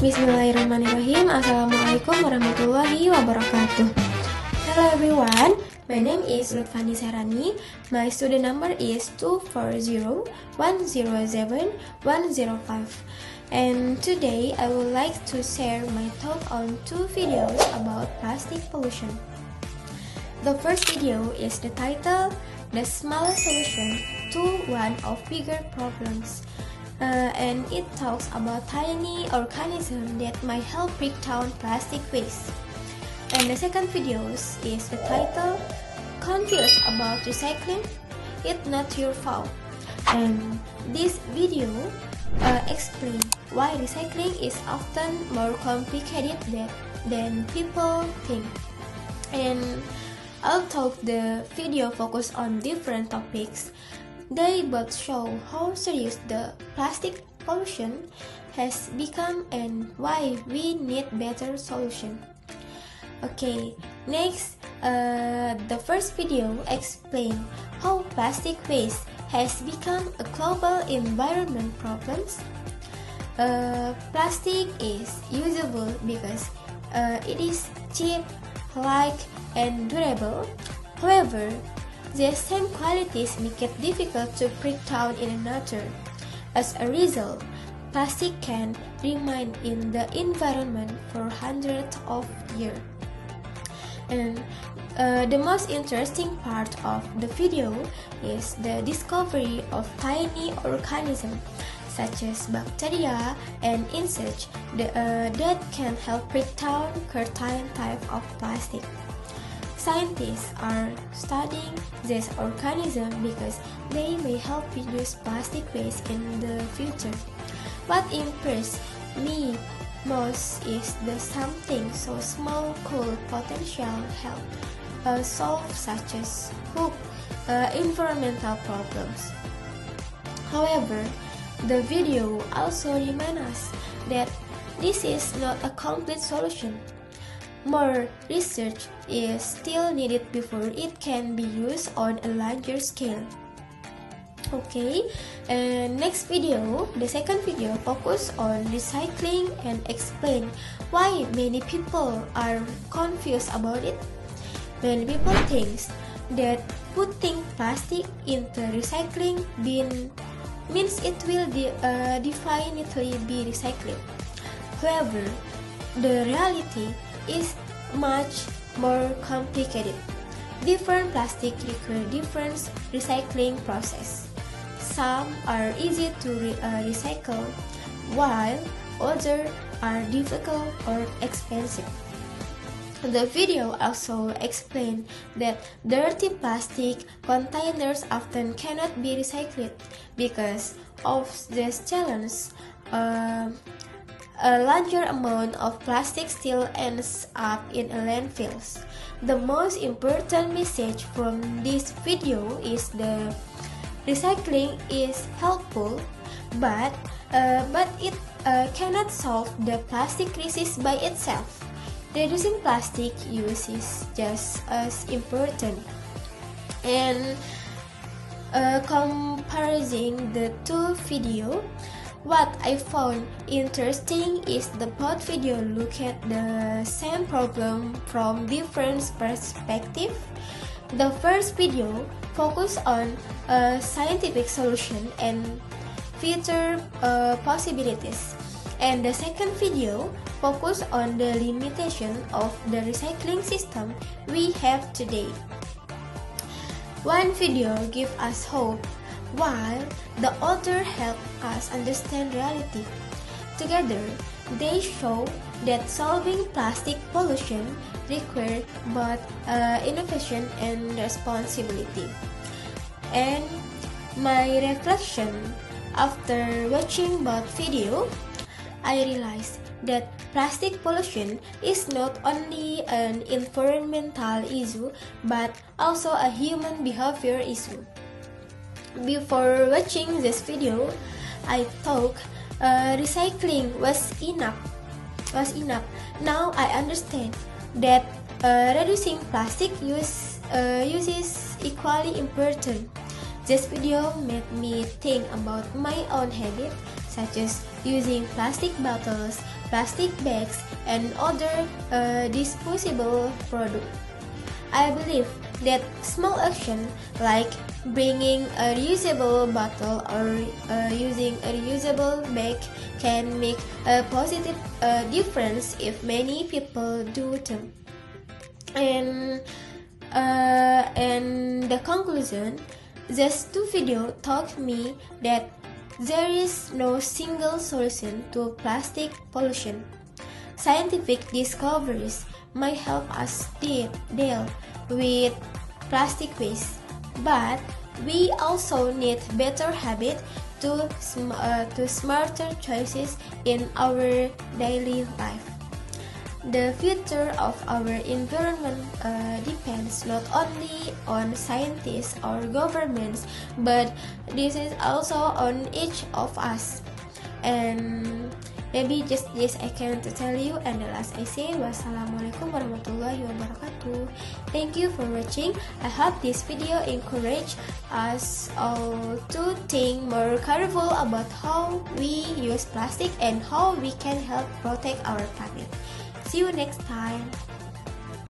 Bismillahirrahmanirrahim. Assalamualaikum warahmatullahi wabarakatuh. Hello everyone, my name is Lutfani Serani. My student number is 240107105. And today I would like to share my talk on two videos about plastic pollution. The first video is the title, The Smallest Solution to One of Bigger Problems. And it talks about tiny organisms that might help break down plastic waste. And the second video is the title, Confused About Recycling? It's Not Your Fault. And this video explains why recycling is often more complicated than people think. And although the video focus on different topics, they both show how serious the plastic pollution has become and why we need better solution. Okay, next, the first video explains how plastic waste has become a global environment problem. Plastic is usable because it is cheap, light, and durable. However, the same qualities make it difficult to break down in nature. As a result, plastic can remain in the environment for hundreds of years. And the most interesting part of the video is the discovery of tiny organisms such as bacteria and insects that can help break down certain type of plastic. Scientists are studying these organisms because they may help reduce plastic waste in the future. What impressed me most is that something so small could potentially help solve such as environmental problems. However, the video also reminds us that this is not a complete solution. More research is still needed before it can be used on a larger scale. Okay, and next video, the second video focus on recycling and explain why many people are confused about it. Many people think that putting plastic into recycling bin means it will definitely be recycled. However, the reality is much more complicated. Different plastic require different recycling process. Some are easy to recycle, while others are difficult or expensive. The video also explained that dirty plastic containers often cannot be recycled because of this challenge. A larger amount of plastic still ends up in landfills. The most important message from this video is the recycling is helpful, but it cannot solve the plastic crisis by itself. Reducing plastic use is just as important. And comparing the two videos, what I found interesting is the both video look at the same problem from different perspectives. The first video focus on a scientific solution and future possibilities, and the second video focus on the limitation of the recycling system we have today. One video gives us hope, while the other help us understand reality. Together, they show that solving plastic pollution requires both innovation and responsibility. And my reflection after watching both videos, I realized that plastic pollution is not only an environmental issue but also a human behavior issue. Before watching this video, I thought recycling was enough. Now I understand that reducing plastic use is equally important. This video made me think about my own habits, such as using plastic bottles, plastic bags, and other disposable products. I believe that small action like bringing a reusable bottle or using a reusable bag can make a positive difference if many people do them. And the conclusion, these two videos taught me that there is no single solution to plastic pollution. Scientific discoveries might help us deal with plastic waste, but we also need better habits to smarter choices in our daily life. The future of our environment depends not only on scientists or governments, but this is also on each of us. And maybe just this I can tell you, and the last I say, wassalamualaikum warahmatullahi wabarakatuh. Thank you for watching. I hope this video encourage us all to think more careful about how we use plastic and how we can help protect our planet. See you next time.